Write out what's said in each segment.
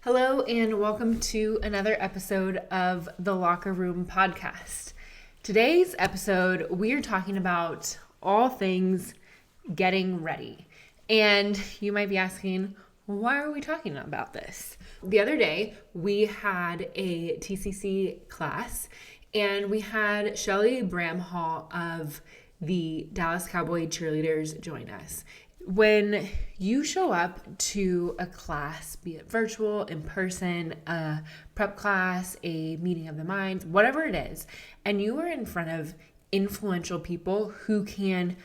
Hello and welcome to another episode of the Locker Room Podcast. Today's episode, we are talking about all things getting ready. And you might be asking, why are we talking about this? The other day, we had a TCC class and we had Shelly Bramhall of the Dallas Cowboy cheerleaders join us. When you show up to a class, be it virtual, in person, a prep class, a meeting of the minds, whatever it is, and you are in front of influential people who can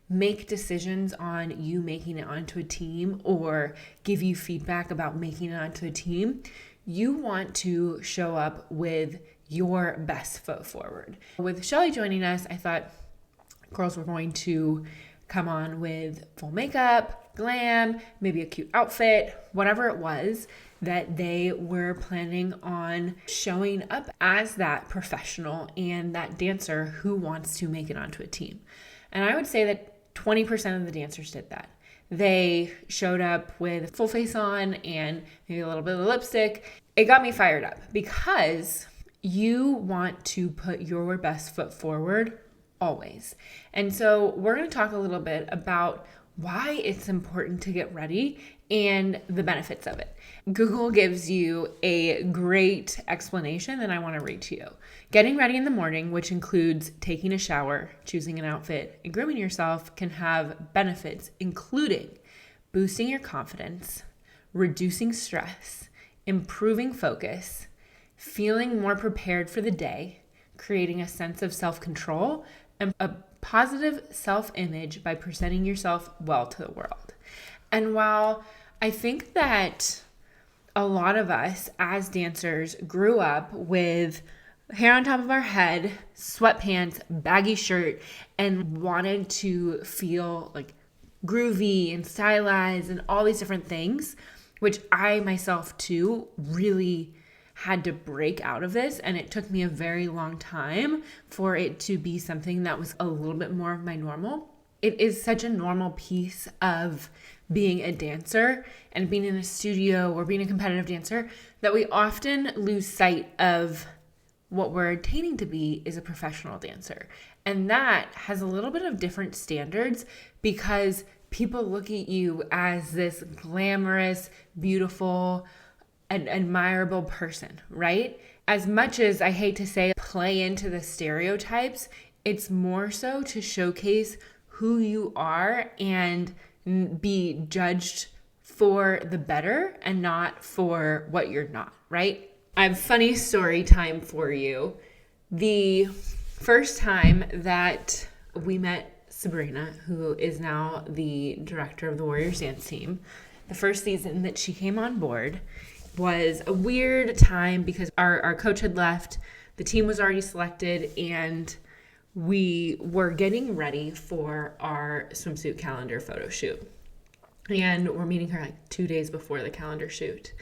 make decisions on you making it onto a team or give you feedback about making it onto a team, you want to show up with your best foot forward. With Shelly joining us, I thought girls were going to come on with full makeup, glam, maybe a cute outfit, whatever it was that they were planning on showing up as that professional and that dancer who wants to make it onto a team. And I would say that 20% of the dancers did that. They showed up with full face on and maybe a little bit of lipstick. It got me fired up because you want to put your best foot forward always. And so we're going to talk a little bit about why it's important to get ready and the benefits of it. Google gives you a great explanation that I want to read to you. Getting ready in the morning, which includes taking a shower, choosing an outfit, and grooming yourself, can have benefits including boosting your confidence, reducing stress, improving focus, feeling more prepared for the day, creating a sense of self-control, and a positive self-image by presenting yourself well to the world. And while I think that a lot of us as dancers grew up with hair on top of our head, sweatpants, baggy shirt, and wanted to feel like groovy and stylized and all these different things, which I myself too really had to break out of this, and it took me a very long time for it to be something that was a little bit more of my normal. It is such a normal piece of being a dancer and being in a studio or being a competitive dancer that we often lose sight of what we're attaining to be is a professional dancer. And that has a little bit of different standards because people look at you as this glamorous, beautiful, an admirable person, right? As much as I hate to say play into the stereotypes, it's more so to showcase who you are and be judged for the better and not for what you're not, right? I have funny story time for you. The first time that we met Sabrina, who is now the director of the Warriors dance team, the first season that she came on board was a weird time because our coach had left, the team was already selected, and we were getting ready for our swimsuit calendar photo shoot. And we're meeting her like 2 days before the calendar shoot.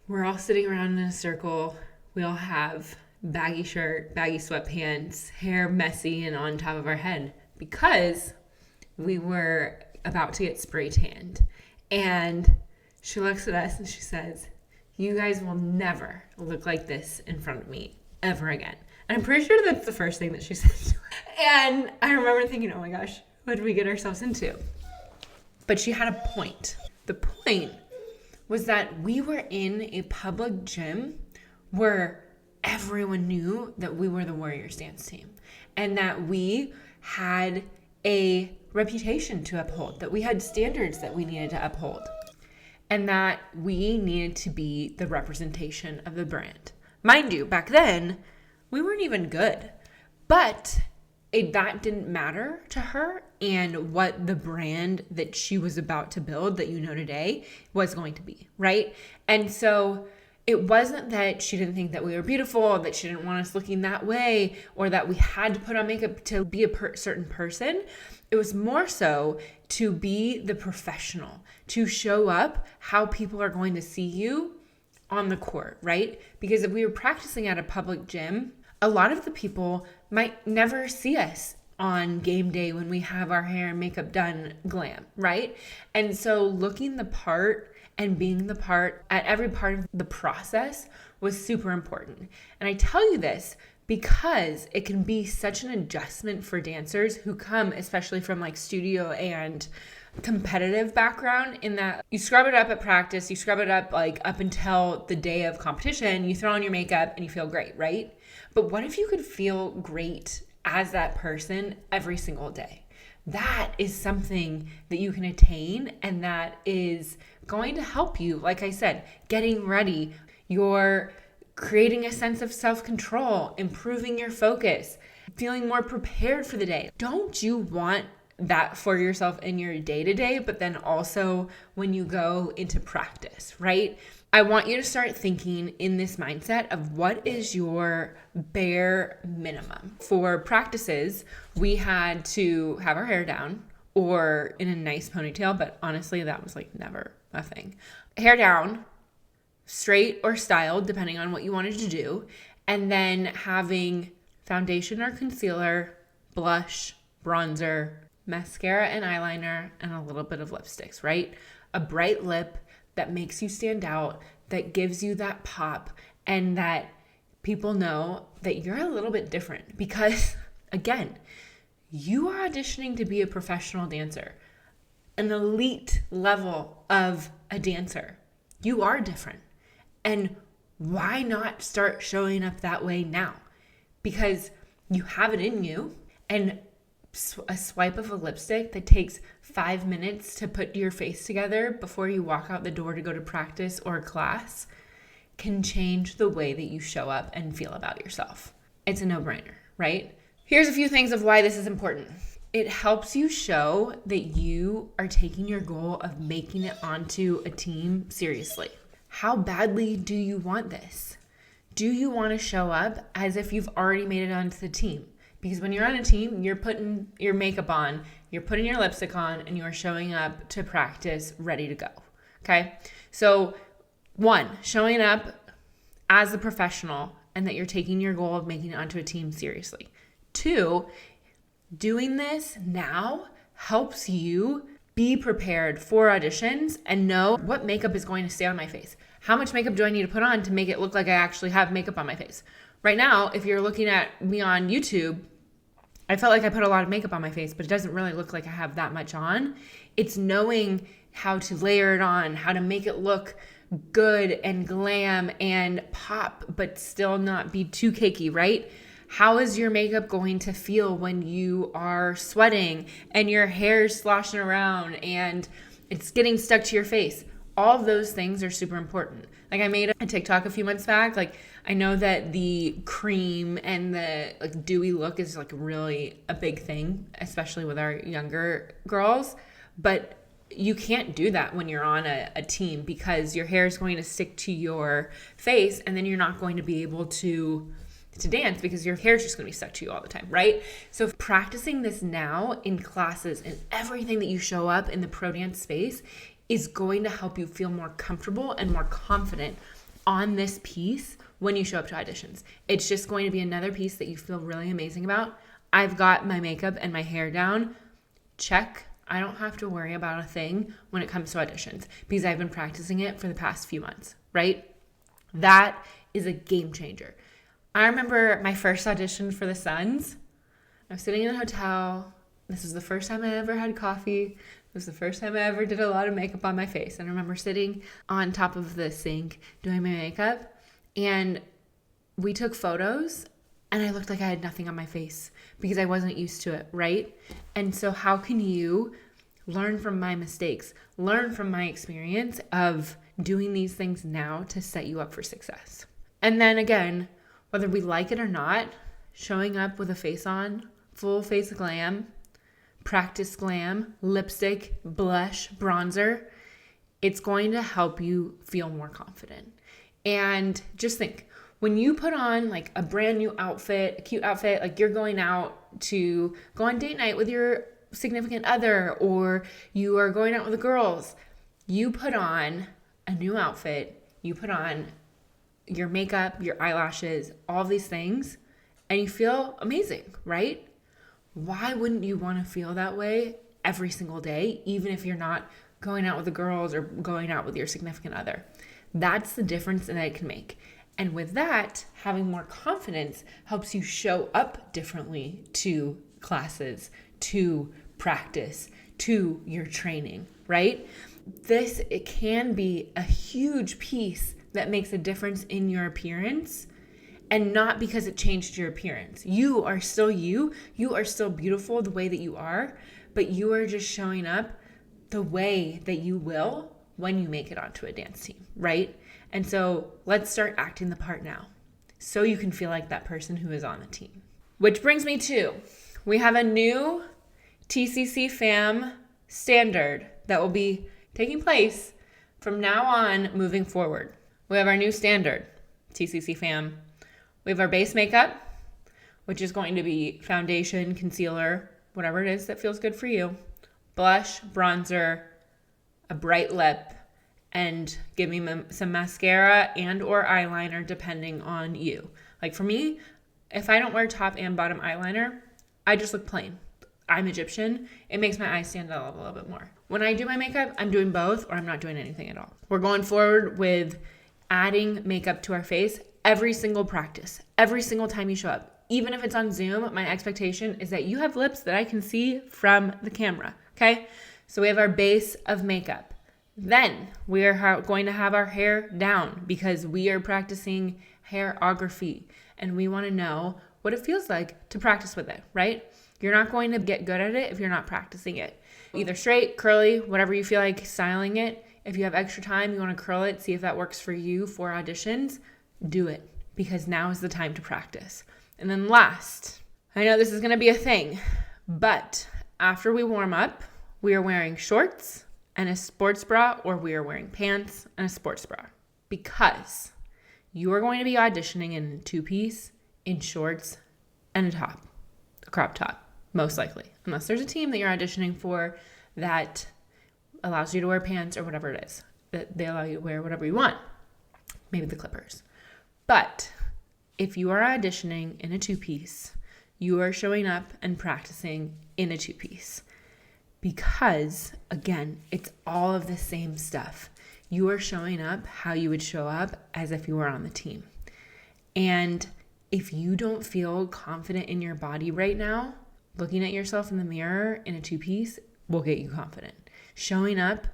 We're all sitting around in a circle. We all have baggy shirt, baggy sweatpants, hair messy and on top of our head because we were about to get spray tanned. And she looks at us and she says, "You guys will never look like this in front of me ever again." And I'm pretty sure that's the first thing that she said. And I remember thinking, oh my gosh, what did we get ourselves into? But she had a point. The point was that we were in a public gym where everyone knew that we were the Warriors dance team and that we had a reputation to uphold, that we had standards that we needed to uphold, and that we needed to be the representation of the brand. Mind you, back then, we weren't even good. But that didn't matter to her and what the brand that she was about to build that you know today was going to be, right? And so it wasn't that she didn't think that we were beautiful, that she didn't want us looking that way, or that we had to put on makeup to be a certain person. It was more so to be the professional, to show up how people are going to see you on the court, right? Because if we were practicing at a public gym, a lot of the people might never see us on game day when we have our hair and makeup done glam, right? And so looking the part and being the part at every part of the process was super important. And I tell you this because it can be such an adjustment for dancers who come especially from like studio and competitive background, in that you scrub it up at practice, you scrub it up like up until the day of competition, you throw on your makeup and you feel great, right? But what if you could feel great as that person every single day? That is something that you can attain, and that is going to help you, like I said, getting ready. You're creating a sense of self-control, improving your focus, feeling more prepared for the day. Don't you want that for yourself in your day-to-day, but then also when you go into practice, right? I want you to start thinking in this mindset of what is your bare minimum. For practices, we had to have our hair down or in a nice ponytail, but honestly, that was like never a thing. Hair down, straight or styled, depending on what you wanted to do, and then having foundation or concealer, blush, bronzer, mascara and eyeliner, and a little bit of lipsticks, right? A bright lip that makes you stand out, that gives you that pop, and that people know that you're a little bit different because, again, you are auditioning to be a professional dancer, an elite level of a dancer. You are different. And why not start showing up that way now? Because you have it in you, and a swipe of a lipstick that takes 5 minutes to put your face together before you walk out the door to go to practice or class can change the way that you show up and feel about yourself. It's a no-brainer, right? Here's a few things of why this is important. It helps you show that you are taking your goal of making it onto a team seriously. How badly do you want this? Do you want to show up as if you've already made it onto the team? Because when you're on a team, you're putting your makeup on, you're putting your lipstick on, and you're showing up to practice ready to go, okay? So 1, showing up as a professional and that you're taking your goal of making it onto a team seriously. 2, doing this now helps you be prepared for auditions and know what makeup is going to stay on my face. How much makeup do I need to put on to make it look like I actually have makeup on my face? Right now, if you're looking at me on YouTube, I felt like I put a lot of makeup on my face, but it doesn't really look like I have that much on. It's knowing how to layer it on, how to make it look good and glam and pop, but still not be too cakey, right? How is your makeup going to feel when you are sweating and your hair's sloshing around and it's getting stuck to your face? All of those things are super important. Like I made a TikTok a few months back. Like I know that the cream and the like dewy look is like really a big thing, especially with our younger girls. But you can't do that when you're on a team because your hair is going to stick to your face and then you're not going to be able to dance because your hair is just going to be stuck to you all the time, right? So practicing this now in classes and everything that you show up in the pro dance space is going to help you feel more comfortable and more confident on this piece when you show up to auditions. It's just going to be another piece that you feel really amazing about. I've got my makeup and my hair down. Check. I don't have to worry about a thing when it comes to auditions because I've been practicing it for the past few months, right? That is a game changer. I remember my first audition for the Suns. I was sitting in a hotel. This was the first time I ever had coffee. It was the first time I ever did a lot of makeup on my face. And I remember sitting on top of the sink doing my makeup, and we took photos, and I looked like I had nothing on my face because I wasn't used to it, right? And so how can you learn from my mistakes, learn from my experience of doing these things now to set you up for success? And then again, whether we like it or not, showing up with a face on, full face glam, practice glam, lipstick, blush, bronzer, it's going to help you feel more confident. And just think, when you put on like a brand new outfit, a cute outfit, like you're going out to go on date night with your significant other, or you are going out with the girls, you put on a new outfit, you put on your makeup, your eyelashes, all these things, and you feel amazing, right? Why wouldn't you want to feel that way every single day, even if you're not going out with the girls or going out with your significant other. That's the difference that it can make. And with that, having more confidence helps you show up differently to classes, to practice, to your training, right? It can be a huge piece that makes a difference in your appearance, and not because it changed your appearance. You are still you. You are still beautiful the way that you are, but you are just showing up the way that you will when you make it onto a dance team, right? And so let's start acting the part now so you can feel like that person who is on the team. Which brings me to, we have a new TCC FAM standard that will be taking place from now on moving forward. We have our new standard, TCC FAM. We have our base makeup, which is going to be foundation, concealer, whatever it is that feels good for you, blush, bronzer, a bright lip, and give me some mascara and or eyeliner depending on you. Like for me, if I don't wear top and bottom eyeliner, I just look plain. I'm Egyptian. It makes my eyes stand out a little bit more. When I do my makeup, I'm doing both or I'm not doing anything at all. We're going forward with adding makeup to our face every single practice, every single time you show up. Even if it's on Zoom, my expectation is that you have lips that I can see from the camera, okay? So we have our base of makeup. Then we are going to have our hair down because we are practicing hairography and we want to know what it feels like to practice with it, right? You're not going to get good at it if you're not practicing it. Either straight, curly, whatever you feel like styling it. If you have extra time, you want to curl it, see if that works for you for auditions, do it because now is the time to practice. And then last, I know this is going to be a thing, but after we warm up, we are wearing shorts and a sports bra, or we are wearing pants and a sports bra because you are going to be auditioning in a two-piece, in shorts, and a top, a crop top, most likely, unless there's a team that you're auditioning for that allows you to wear pants or whatever it is, that they allow you to wear whatever you want, maybe the Clippers. But if you are auditioning in a two-piece, you are showing up and practicing in a two-piece because, again, it's all of the same stuff. You are showing up how you would show up as if you were on the team. And if you don't feel confident in your body right now, looking at yourself in the mirror in a two-piece will get you confident. Showing up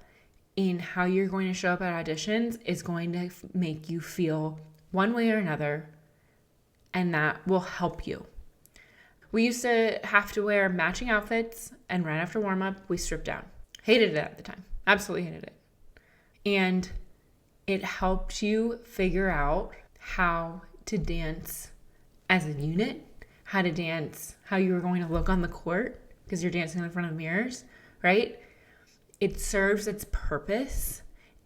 in how you're going to show up at auditions is going to make you feel one way or another, and that will help you. We used to have to wear matching outfits, and right after warm-up, we stripped down. Hated it at the time. Absolutely hated it. And it helped you figure out how to dance as a unit, how to dance, how you were going to look on the court, because you're dancing in front of mirrors, right? It serves its purpose.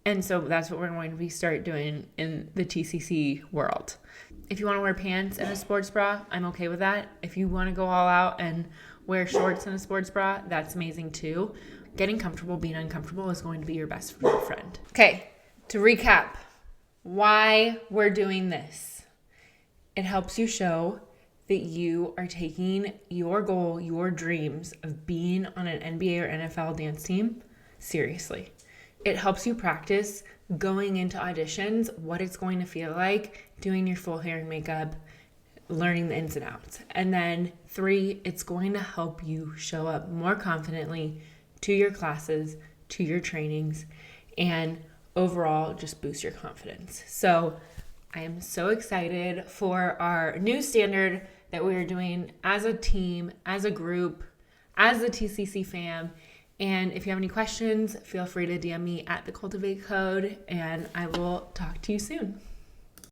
And so that's what we're going to start doing in the TCC world. If you want to wear pants and a sports bra, I'm okay with that. If you want to go all out and wear shorts and a sports bra, that's amazing too. Getting comfortable being uncomfortable is going to be your best friend. Okay, to recap why we're doing this. It helps you show that you are taking your goal, your dreams of being on an NBA or NFL dance team seriously. It helps you practice going into auditions, what it's going to feel like, doing your full hair and makeup, learning the ins and outs. And then 3, it's going to help you show up more confidently to your classes, to your trainings, and overall just boost your confidence. So I am so excited for our new standard that we are doing as a team, as a group, as the TCC fam. And if you have any questions, feel free to DM me at the Cultivate code, and I will talk to you soon.